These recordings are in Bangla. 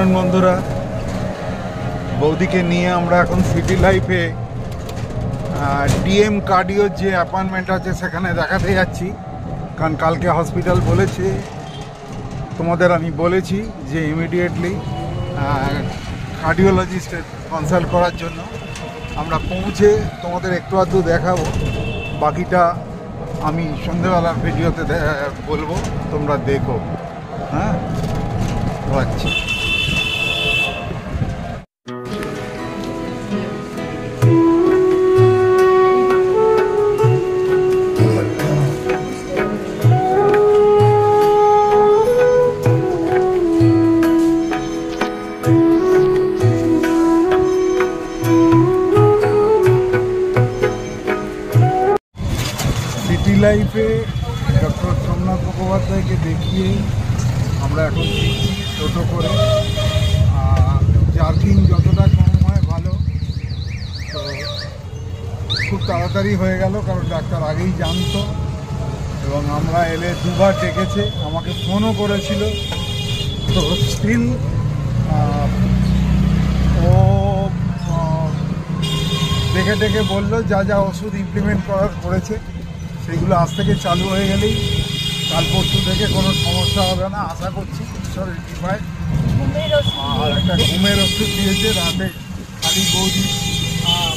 আফটারনুন বন্ধুরা, বৌদিকে নিয়ে আমরা এখন সিটি লাইফে ডিএম কার্ডিওর যে অ্যাপয়েন্টমেন্ট আছে সেখানে দেখাতে যাচ্ছি। কারণ কালকে হসপিটাল বলেছে, তোমাদের আমি বলেছি যে ইমিডিয়েটলি কার্ডিওলজিস্টের কনসাল্ট করার জন্য। আমরা পৌঁছে তোমাদের একটু আধটু দেখাবো, বাকিটা আমি সন্ধ্যেবেলার ভিডিওতে বলবো, তোমরা দেখো। হ্যাঁ, আচ্ছা। সিটি লাইফে ডক্টর সোমনাথ মুখোপাধ্যায়কে দেখিয়ে আমরা এখন দিচ্ছি টোটো করে। জার্কিং যতটা কম হয় ভালো, তো খুব তাড়াতাড়ি হয়ে গেল কারণ ডাক্তার আগেই জানতো এবং আমরা এলে দুবার ডেকেছে, আমাকে ফোনও করেছিল। তো স্টিল ও দেখে ডেকে বললো যা যা ওষুধ ইমপ্লিমেন্ট করেছে সেইগুলো আজ থেকে চালু হয়ে গেলেই কাল পরশু থেকে কোনো সমস্যা হবে না আশা করছি, ঈশ্বরের কৃপায়। আর একটা ঘুমের ওষুধ দিয়েছে রাতে, খালি বৌদি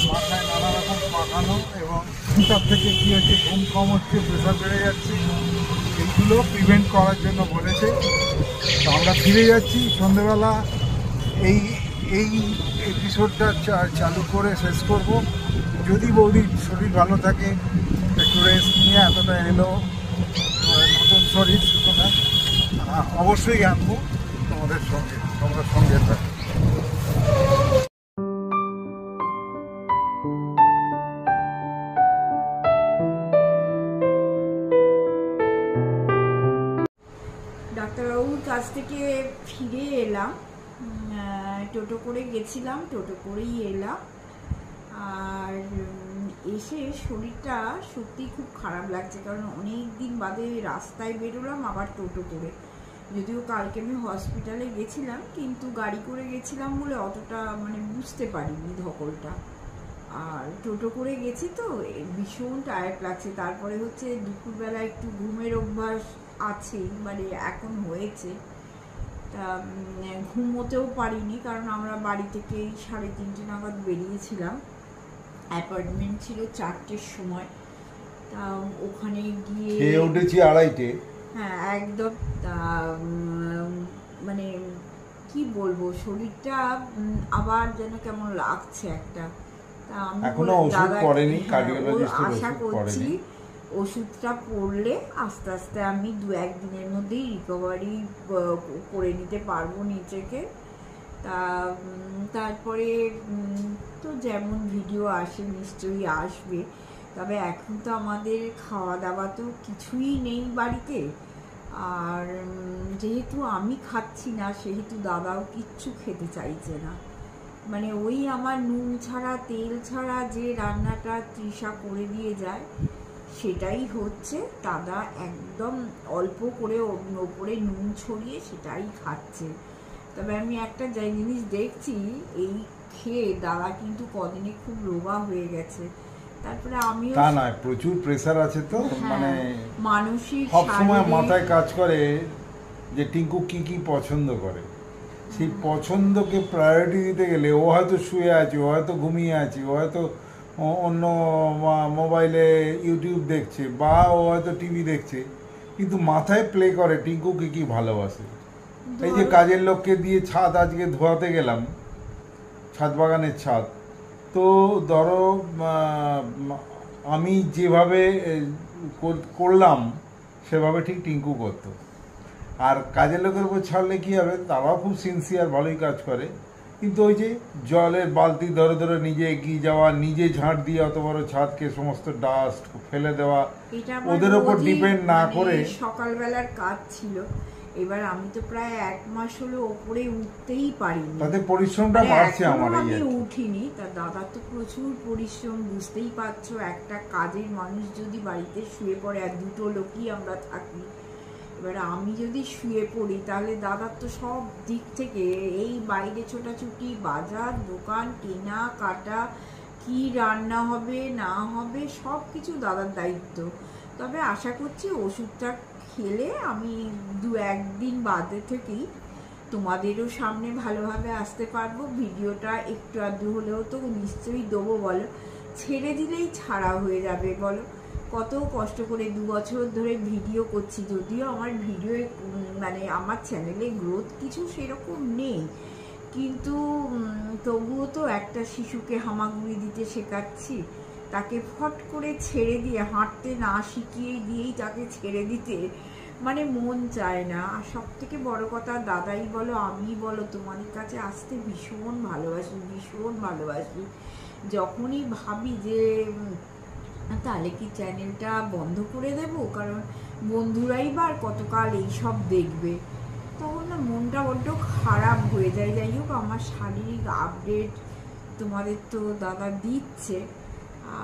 মাথায় নানা রকম পাকানো এবং তার থেকে কী হচ্ছে ঘুম কম হচ্ছে, প্রেশার বেড়ে যাচ্ছে, এইগুলো প্রিভেন্ট করার জন্য বলেছে। তো আমরা ফিরে যাচ্ছি সন্ধ্যেবেলা, এই এপিসোডটা চালু করে শেষ করব। যদি বৌদির শরীর ভালো থাকে, একটু রেস্ট নিয়ে এতটা এলো, নতুন শরীর, সুতরাং অবশ্যই আনবো তোমাদের সঙ্গে, তোমরা সঙ্গে থাকো। ডাক্তারবাবুর কাছ থেকে ফিরে এলাম, টোটো করে গেছিলাম, টোটো করেই এলাম। আর এসে শরীরটা সত্যি খুব খারাপ লাগছে, কারণ অনেক দিন বাদে রাস্তায় বেরোলাম আবার টোটো করে। যদিও কালকে আমি হসপিটালে গেছিলাম, কিন্তু গাড়ি করে গেছিলাম বলে অতটা বুঝতে পারিনি ধকলটা। আর টোটো করে গেছি তো ভীষণ টায়ার্ড লাগছে। তারপরে হচ্ছে দুপুরবেলা একটু ঘুমের অভ্যাস আছে, এখন হয়েছে, তা ঘুমোতেও পারিনি, কারণ আমরা বাড়ি থেকে 3:30 নাগাদ বেরিয়েছিলাম। অ্যাপয়েন্টমেন্ট ছিল 4টের সময়, তা ওখানে গিয়ে উঠেছি 2:30। হ্যাঁ একদম। তা কি বলবো, শরীরটা আবার যেন কেমন লাগছে একটা। তা আমি আশা করছি ওষুধটা পড়লে আস্তে আস্তে আমি 2-1 দিনের মধ্যেই রিকভারি করে নিতে পারবো নিজেকে। তারপরে তো যেমন ভিডিও আসে নিশ্চয়ই আসবে, তবে এখন তো আমাদের খাওয়া দাওয়া তো কিছুই নেই বাড়িতে। আর যেহেতু আমি খাচ্ছি না, সেহেতু দাদাও কিচ্ছু খেতে চাইছে না। ওই আমার নুন ছাড়া তেল ছাড়া যে রান্নাটা তৃষা করে দিয়ে যায় সেটাই হচ্ছে। দাদা একদম অল্প করে ওপরে নুন ছড়িয়ে সেটাই খাচ্ছে। তবে আমি একটা জিনিস দেখছি, এই খেয়ে দাদা কিন্তু কদিনে খুব রোগা হয়ে গেছে। তারপরে আমিও তা নয়, প্রচুর প্রেসার আছে তো, মানসিক সব সময় মাথায় কাজ করে যে টিঙ্কু কি কি পছন্দ করে, সেই পছন্দকে প্রায়োরিটি দিতে গেলে ও হয়তো শুয়ে আছে, ও হয়তো ঘুমিয়ে আছে, ও হয়তো অন্য মোবাইলে ইউটিউব দেখছে, বা ও হয়তো টিভি দেখছে, কিন্তু মাথায় প্লে করে টিঙ্কু কি কি ভালোবাসে। এই যে কাজের লোককে দিয়ে ছাদ আজকে ধোয়াতে গেলাম, ছাদ বাগানের ছাদ, তো ধরো আমি যেভাবে করলাম সেভাবে ঠিক টিঙ্কু করতো। আর কাজের লোকের উপর ছাড়লে কী হবে, তারাও খুব সিনসিয়ার, ভালোই কাজ করে, কিন্তু ওই যে জলের বালতি ধরে ধরে নিজে এগিয়ে যাওয়া, নিজে ঝাঁট দিয়ে অত বড় ছাদকে সমস্ত ডাস্ট ফেলে দেওয়া, ওদের ওপর ডিপেন্ড না করে। সকালবেলার কাজ ছিল, এবার আমি তো প্রায় 1 মাস হলো ওপরে উঠতেই পারিনি, তাতে পরিশ্রমটা বাড়ছে আমার। আমি উঠিনি, তার দাদা তো প্রচুর পরিশ্রম, বুঝতেই পারছো। একটা কাজের মানুষ যদি বাড়িতে শুয়ে পড়ে, আর 2টো লোকই আমরা থাকি, এবার আমি যদি শুয়ে পড়ি তাহলে দাদার তো সব দিক থেকে এই বাইরে ছোটাছুটি, বাজার, দোকান, কেনা কাটা, কি রান্না হবে না হবে সব কিছু দাদার দায়িত্ব। তবে আশা করছি ওষুধটা খেলে আমি 2-1 দিন বাদে থেকেই তোমাদেরও সামনে ভালোভাবে আসতে পারবো। ভিডিওটা একটু আধটু হলেও তো নিশ্চয়ই দেবো, বলো। ছেড়ে দিলেই ছাড়া হয়ে যাবে বলো। কত কষ্ট করে 2 বছর ধরে ভিডিও করছি, যদিও আমার ভিডিও মানে আমার চ্যানেলে গ্রোথ কিছু সেরকম নেই, কিন্তু তবুও তো একটা শিশুকে হামাগুড়ি দিতে শেখাচ্ছি, তাকে ফট করে ছেড়ে দিয়ে হাঁটতে না শিখিয়ে দিয়েই তাকে ছেড়ে দিতে মানে মন চায় না। আর সব থেকে বড় কথা, দাদাই বলো আমি বলো, তোমাদের কাছে আসতে ভীষণ ভালোবাসি, ভীষণ ভালোবাসি। যখনই ভাবি যে তাহলে কি চ্যানেলটা বন্ধ করে দেব, কারণ বন্ধুরাই বা আর কতকাল এইসব দেখবে, তখন না মনটা বড্ড খারাপ হয়ে যায়। যাই হোক, আমার শারীরিক আপডেট তোমাদের তো দাদা দিচ্ছে,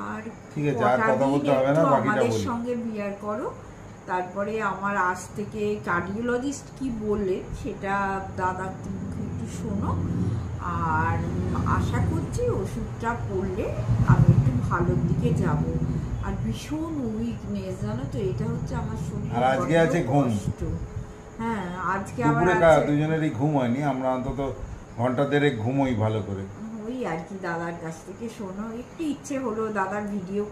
আর আমাদের সঙ্গে বিয়ার করো। তারপরে আমার আজ থেকে কার্ডিওলজিস্ট কি বললে সেটা দাদা একটু শোনো, আর আশা করছি ওষুধটা পড়লে আমি একটু ভালোর দিকে যাব। আর ভীষণ উইকনেস, জানো তো, এটা হচ্ছে আমার শরীর। আর আজকে আছে ঘুম। হ্যাঁ, আজকে আবার দুজনেরই ঘুম হয়নি, আমরা অন্তত ঘন্টা দেড়েক ঘুমোই ভালো করে। ওই আর কি, দাদার কাছ থেকে শোনো। একটু ইচ্ছে হলো দাদার ভিডিও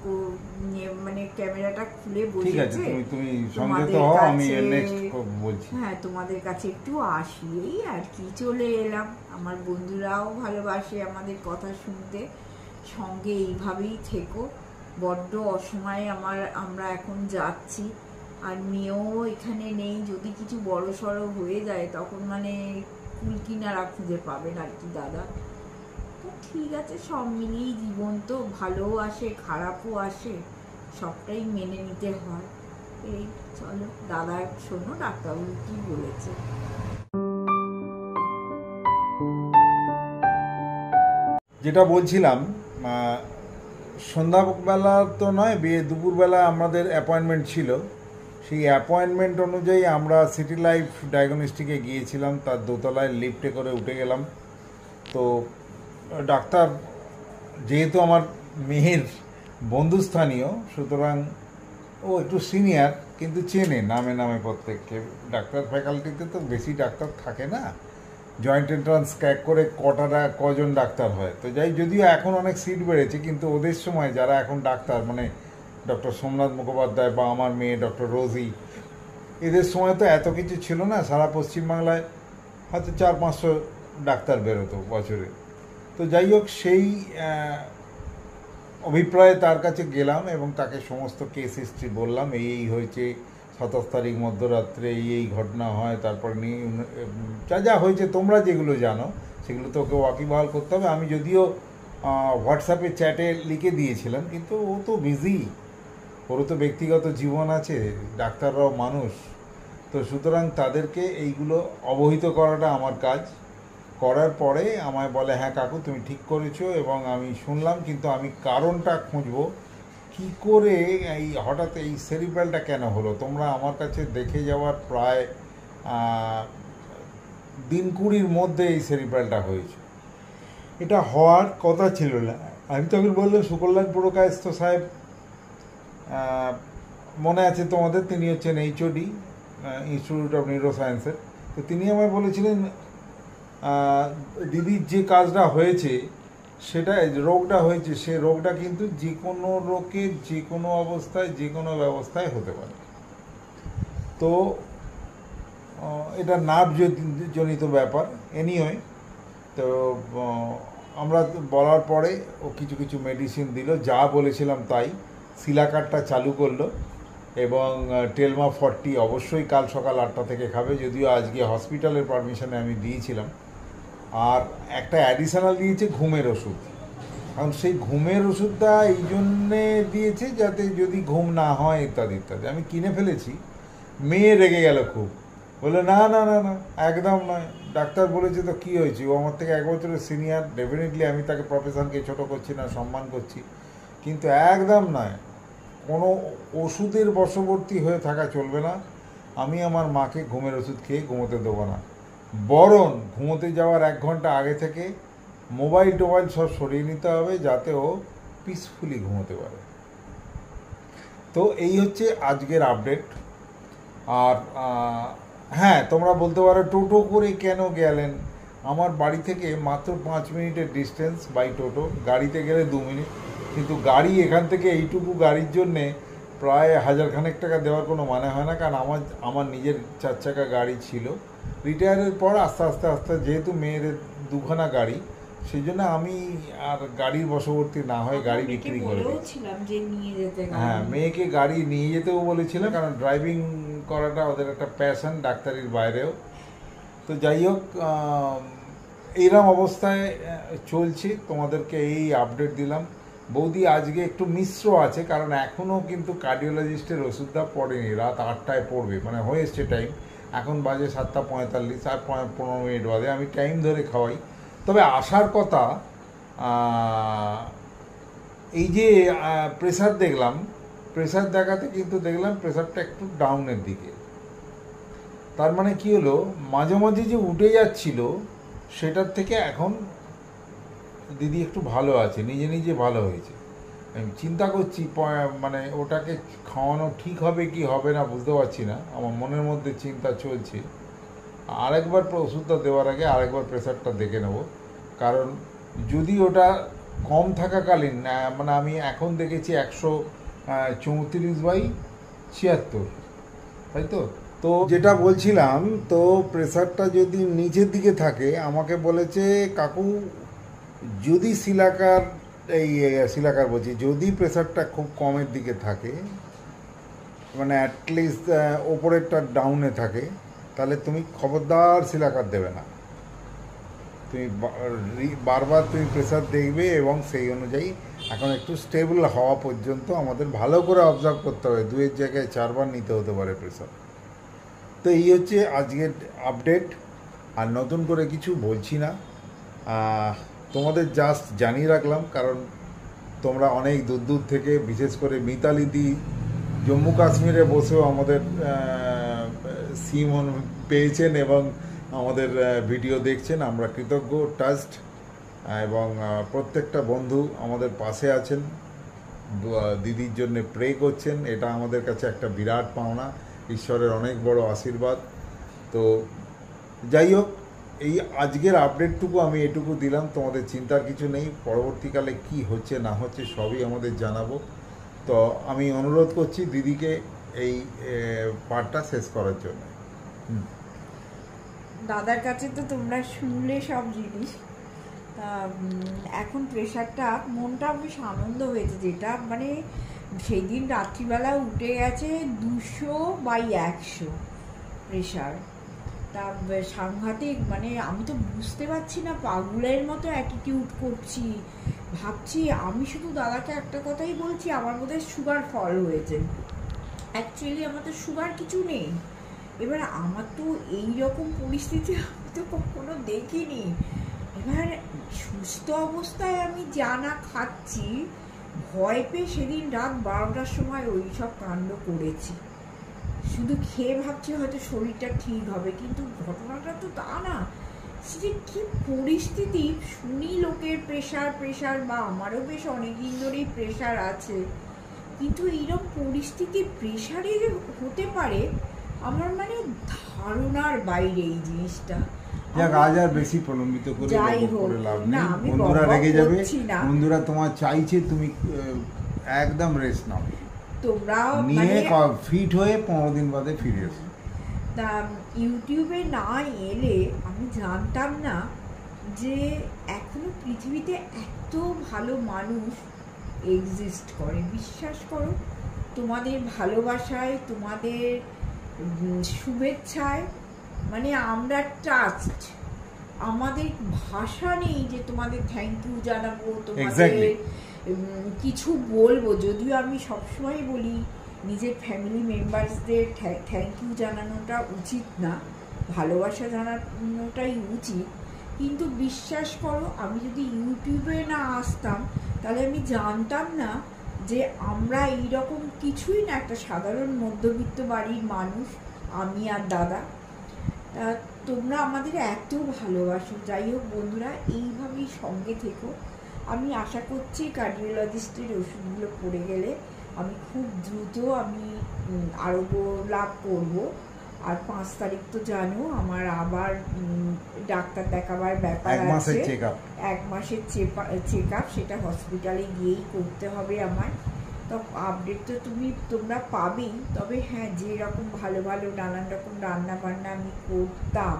মানে ক্যামেরাটা খুলে বসেছে, তুমি সঙ্গে তো হও, আমি নেক্সট বলছি। হ্যাঁ, তোমাদের কাছে একটু আসি এই আর কি, চলে এলাম। আমার বন্ধুরাও ভালোবাসে আমাদের কথা শুনতে, সঙ্গে এইভাবেই থেকো। বড্ড অসময়ে আমরা এখন যাচ্ছি, আর মেয়েও এখানে নেই। যদি কিছু বড় সড়ো হয়ে যায় তখন মানে কুল কিনারা খুঁজে পাবেন আর কি দাদা। তো ঠিক আছে, সব মিলিয়েই জীবন তো, ভালোও আসে খারাপও আসে, সবটাই মেনে নিতে হয়। এই চলো, দাদা শোনো ডাক্তারবাবু কি বলেছে। যেটা বলছিলাম, সন্ধ্যাবেলা তো নয়, দুপুরবেলা আমাদের অ্যাপয়েন্টমেন্ট ছিল। সেই অ্যাপয়েন্টমেন্ট অনুযায়ী আমরা সিটি লাইফ ডায়াগনস্টিকে গিয়েছিলাম। তার দোতলায় লিফটে করে উঠে গেলাম। তো ডাক্তার যেহেতু আমার মেয়ের বন্ধুস্থানীয়, সুতরাং ও একটু সিনিয়র, কিন্তু চেনে নামে নামে প্রত্যেককে। ডাক্তার ফ্যাকাল্টিতে তো বেশি ডাক্তার থাকে না, জয়েন্ট এন্ট্রান্স ক্র্যাক করে কজন ডাক্তার হয়। তো যাই, যদিও এখন অনেক সিট বেড়েছে, কিন্তু ওদের সময় যারা এখন ডাক্তার, মানে ডক্টর সোমনাথ মুখোপাধ্যায় বা আমার মেয়ে ডক্টর রোজি, এদের সময় তো এত কিছু ছিল না। সারা পশ্চিমবাংলায় হয়তো 400-500 ডাক্তার বেরোতো বছরে। তো যাই হোক, সেই অভিপ্রায়ে তার কাছে গেলাম এবং তাকে সমস্ত কেস হিস্ট্রি বললাম। এই হয়েছে, 27 তারিখ মধ্যরাত্রে এই ঘটনা হয়, তারপরে যা যা হয়েছে তোমরা যেগুলো জানো সেগুলো তো ওকে ওয়াকিবহাল করতে হবে। আমি যদিও হোয়াটসঅ্যাপে চ্যাটে লিখে দিয়েছিলাম, কিন্তু ও তো বিজি, ওরও তো ব্যক্তিগত জীবন আছে, ডাক্তাররাও মানুষ। তো সুতরাং তাদেরকে এইগুলো অবহিত করাটা আমার কাজ। করার পরে আমায় বলে, হ্যাঁ কাকু তুমি ঠিক করেছো, এবং আমি শুনলাম, কিন্তু আমি কারণটা খুঁজবো, কি করে এই হঠাৎ এই সেরিব্রালটা কেন হলো। তোমরা আমার কাছে দেখে যাওয়ার প্রায় দিন 20 মধ্যে এই সেরিব্রালটা হয়েছে। এটা হওয়ার কথা ছিল না। আমি তখন বললাম, সুকল্যাণ পুরকায়স্থ সাহেব, মনে আছে তোমাদের, তিনি হচ্ছেন HOD ইনস্টিটিউট অফ নিউরো সায়েন্সের। তো তিনি আমায় বলেছিলেন, দিদির যে কাজটা হয়েছে, সেটা রোগটা হয়েছে, সে রোগটা কিন্তু যে কোনো রোগের যে কোনো অবস্থায় যে কোনো ব্যবস্থায় হতে পারে। তো এটা নার্ভ জনিত ব্যাপার। এনিওয়ে, তো আমরা বলার পরে ও কিছু কিছু মেডিসিন দিল, যা বলেছিলাম তাই। সিলাকারটা চালু করলো, এবং টেলমা 40 অবশ্যই কাল সকাল 8টা থেকে খাবে, যদিও আজকে হসপিটালের পারমিশনে আমি দিয়েছিলাম। আর একটা অ্যাডিশনাল দিয়েছে ঘুমের ওষুধ। কারণ সেই ঘুমের ওষুধটা এই জন্যে দিয়েছে যাতে যদি ঘুম না হয় ইত্যাদি ইত্যাদি। আমি কিনে ফেলেছি। মেয়ে রেগে গেল খুব, বললো না না না না, একদম নয়, ডাক্তার বলেছে তো কী হয়েছে, ও আমার থেকে 1 বছরের সিনিয়র, ডেফিনেটলি আমি তাকে প্রফেশনকে ছোটো করছি না, সম্মান করছি, কিন্তু একদম নয়, কোনো ওষুধের বশবর্তী হয়ে থাকা চলবে না। আমি আমার মাকে ঘুমের ওষুধ খেয়ে ঘুমোতে দেবো না, বরং ঘুমোতে যাওয়ার 1 ঘন্টা আগে থেকে মোবাইল টোবাইল সব সরিয়ে নিতে হবে, যাতে ও পিসফুলি ঘুমোতে পারে। তো এই হচ্ছে আজকের আপডেট। আর হ্যাঁ, তোমরা বলতে পারো টোটো করে কেন গেলেন? আমার বাড়ি থেকে মাত্র 5 মিনিটের ডিস্টেন্স বাই টোটো, গাড়িতে গেলে 2 মিনিট। কিন্তু গাড়ি এখান থেকে এইটুকু গাড়ির জন্যে প্রায় 1000 খানেক টাকা দেওয়ার কোনো মানে হয় না, কারণ আমার নিজের 4 চাকা গাড়ি ছিল। রিটায়ারের পর আস্তে আস্তে আস্তে যেহেতু মেয়েদের 2খানা গাড়ি, সেই জন্য আমি আর গাড়ির বশবর্তী না হয়ে গাড়ি বিক্রি করে দিয়েছি। হ্যাঁ, মেয়েকে গাড়ি নিয়ে যেতেও বলেছিলাম, কারণ ড্রাইভিং করাটা ওদের একটা প্যাশন, ডাক্তারির বাইরেও। তো যাই হোক, এইরকম অবস্থায় চলছে, তোমাদেরকে এই আপডেট দিলাম। বৌদি আজকে একটু মিশ্র আছে, কারণ এখনও কিন্তু কার্ডিওলজিস্টের ওষুধটা পড়েনি, রাত 8টায় পড়বে, মানে হয়ে এসছে টাইম। এখন বাজে 7:45, আর 15 মিনিট বাদে। আমি টাইম ধরে খাওয়াই। তবে আসার কথা, এই যে প্রেসার দেখলাম, প্রেসার দেখাতে কিন্তু দেখলাম প্রেসারটা একটু ডাউনের দিকে। তার মানে কি হলো, মাঝে মাঝে যে উঠে যাচ্ছিল সেটার থেকে এখন দিদি একটু ভালো আছে, নিজে নিজে ভালো হয়েছে। আমি চিন্তা করছি মানে ওটাকে খাওয়ানো ঠিক হবে কি হবে না বুঝতে পারছি না, আমার মনের মধ্যে চিন্তা চলছে। আরেকবার ওষুধটা দেওয়ার আগে আরেকবার প্রেসারটা দেখে নেব, কারণ যদি ওটা কম থাকাকালীন, মানে আমি এখন দেখেছি 134/76, তাই তো। তো যেটা বলছিলাম, তো প্রেসারটা যদি নিচের দিকে থাকে, আমাকে বলেছে কাকু যদি শিলাকার বলছি, যদি প্রেসারটা খুব কমের দিকে থাকে, মানে অ্যাটলিস্ট ওপরেরটা ডাউনে থাকে, তাহলে তুমি খবরদার শিলাকার দেবে না। তুমি বারবার তুমি প্রেসার দেখবে, এবং সেই অনুযায়ী এখন একটু স্টেবল হওয়া পর্যন্ত আমাদের ভালো করে অবজার্ভ করতে হবে। 2-এর জায়গায় 4 বার নিতে হতে পারে প্রেসার। তো এই হচ্ছে আজকের আপডেট, আর নতুন করে কিছু বলছি না, তোমাদের জাস্ট জানিয়ে রাখলাম, কারণ তোমরা অনেক দূর দূর থেকে, বিশেষ করে মিতালিদি জম্মু কাশ্মীরে বসেও আমাদের সিম পেয়েছেন এবং আমাদের ভিডিও দেখছেন। আমরা কৃতজ্ঞ, টাচড, এবং প্রত্যেকটা বন্ধু আমাদের পাশে আছেন, দিদির জন্য প্রে করছেন। এটা আমাদের কাছে একটা বিরাট পাওনা, ঈশ্বরের অনেক বড় আশীর্বাদ। তো যাই হোক, এই আজকের আপডেটটুকু আমি এটুকু দিলাম, তোমাদের চিন্তার কিছু নেই। পরবর্তীকালে কি হচ্ছে না হচ্ছে সবই আমাদের জানাবো। তো আমি অনুরোধ করছি দিদিকে এই পার্টটা শেষ করার জন্য। দাদার কাছে তো তোমরা শুনলে সব জিনিস। তা এখন প্রেশারটা, মনটা বেশ আনন্দ হয়েছে, যেটা মানে সেই দিন রাত্রিবেলা উঠে গেছে 200/100 প্রেশার। তা সাংঘাতিক, মানে আমি তো বুঝতে পারছি না, পাগলের মতো অ্যাটিটিউড করছি, ভাবছি আমি শুধু দাদাকে একটা কথাই বলছি, আমার মধ্যে সুগার ফল হয়েছে। অ্যাকচুয়ালি আমার তো সুগার কিছু নেই। এবার আমার তো এইরকম পরিস্থিতি আমি তো কখনো দেখিনি। এবার সুস্থ অবস্থায় আমি জানা খাচ্ছি, ভয় পেয়ে সেদিন রাত 12টার সময় ওই সব কাণ্ড করেছি। শুধু খেয়ে ভাবছি হয়তো শরীরটা ঠিক হবে, কিন্তু ঘটনাটা তো তা না। সে কি পরিস্থিতি, শুনি লোকের প্রেশার, বা আমারও বেশ অনেকদিন ধরেই প্রেশার আছে, কিন্তু এইরকম পরিস্থিতি প্রেশারে হতে পারে আমার মানে ধারণার বাইরে এই জিনিসটা। আজ আর বেশি প্রলম্বিত করে লাভ নেই, বন্ধুরা রেগে যাবে। বন্ধুরা তোমার চাইছে তুমি একদম রেস্ট নাও, তোমরা নিয়ে ফিট হয়ে 15 দিন বাদে ফিরে এসো। তা ইউটিউবে না এলে আমি জানতাম না যে এখনো পৃথিবীতে এত ভালো মানুষ এক্সিস্ট করে। বিশ্বাস করো, তোমাদের ভালোবাসায়, তোমাদের শুভেচ্ছায় মানে আমরা টাচড। আমাদের ভাষা নেই যে তোমাদের থ্যাংক ইউ জানাবো, তোমাদের কিছু বলবো। যদিও আমি সবসময় বলি নিজের ফ্যামিলি মেম্বার্সদের থ্যাংক ইউ জানানোটা উচিত না, ভালোবাসা জানানোটাই উচিত। কিন্তু বিশ্বাস করো, আমি যদি ইউটিউবে না আসতাম তাহলে আমি জানতাম না যে আমরা এইরকম কিছুই না, একটা সাধারণ মধ্যবিত্ত বাড়ির মানুষ, আমি আর দাদা। তা তোমরা আমাদের এত ভালোবাসো, যাই হোক বন্ধুরা এইভাবেই সঙ্গে থেকো। আমি আশা করছি কার্ডিওলজিস্টের ওষুধগুলো পড়ে গেলে আমি খুব দ্রুত আরোগ্য লাভ করব। আর 5 তারিখ তো জানো আমার আবার ডাক্তার দেখাবার ব্যাপার আছে, 1 মাসের চেক আপ, 1 মাসের চেক আপ, সেটা হসপিটালে গিয়েই করতে হবে আমার। তো আপডেট তো তোমরা পাবেই। তবে হ্যাঁ, যেরকম ভালো ভালো নানান রকম রান্না বান্না আমি করতাম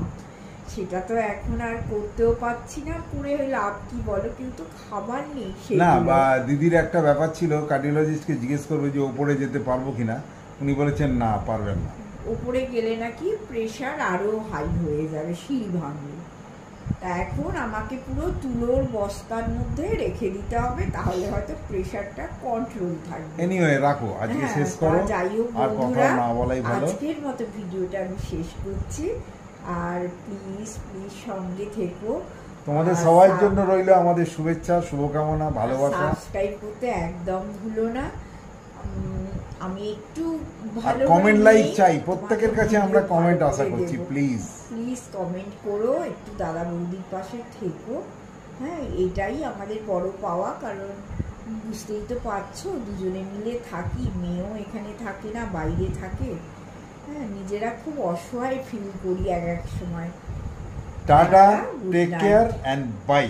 সেটা তো এখন আর করতেও পারছি না, করে লাভ কি বলো, কিন্তু খাবার নেই না। বা দিদির একটা ব্যাপার ছিল, কার্ডিওলজিস্টকে জিজ্ঞেস করবে যে ওপরে যেতে পারবো কিনা, উনি বলেছেন না, পারবেন না। ওপরে গেলে নাকি প্রেশার আরো হাই হয়ে যাবে, শিল ভাঙবে। তা এখন আমাকে পুরো তুলোর বস্তার মধ্যে রেখে দিতে হবে, তাহলে হয়তো প্রেশারটা কন্ট্রোল থাকবে। এনিওয়ে রাখো, আজকে শেষ করো। যাই হোক আর কথা বন্ধুরা, না বলাই ভালো। আজকের মতো ভিডিওটা আমি শেষ করছি। আর প্লিজ সঙ্গে থেকো। তোমাদের সবার জন্য রইল আমাদের শুভেচ্ছা, শুভকামনা, ভালোবাসা। সাবস্ক্রাইব করতে একদম ভুলো না। আমি একটু আর ভালো কমেন্ট লাইক চাই, প্রত্যেকের কাছে আমরা কমেন্ট আশা করছি। প্লিজ কমেন্ট করো, একটু দাদা বৌদির পাশে থেকো। হ্যাঁ, এটাই আমাদের বড় পাওয়া, কারণ বুঝতেই তো পারছো দুজনে মিলে থাকি, মেয়েও এখানে থাকে না, বাইরে থাকে। হ্যাঁ, নিজেরা খুব অসহায় ফিল করি এক এক সময়। Tata, take care and by.